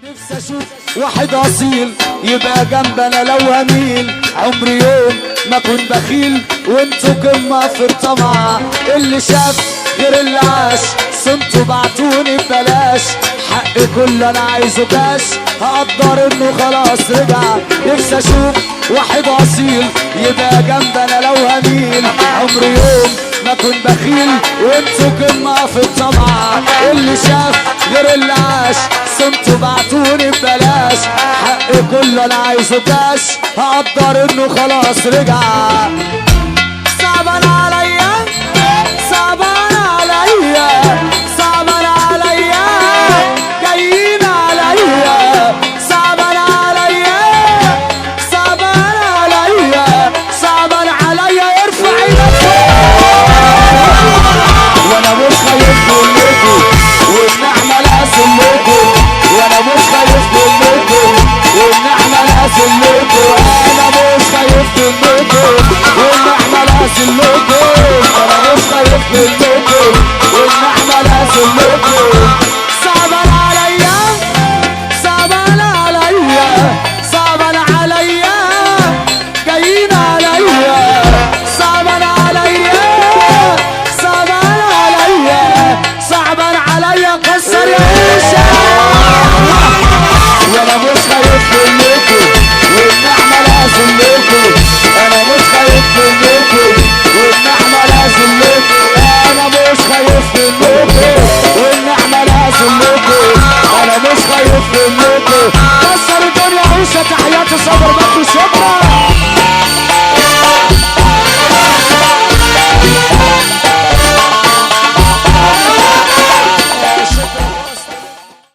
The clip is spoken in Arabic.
نفسي اشوف واحد اصيل يبقى جنبنا لو هميل، عمري يوم ما كنت بخيل وانتو قمة في الطمع. اللي شاف غير اللي عاش صمتوا بعتوني ببلاش، حق كله انا عايزه كاش، هقدر انه خلاص رجع. نفسي اشوف واحد اصيل يبقى جنبنا لو هميل، عمري يوم ما كنت بخيل وانتو قمة في الطمع. اللي شاف غير اللي عاش صمتوا بعتوني ببلاش، حق كله انا عايزه كاش، هقدر انه خلاص رجع.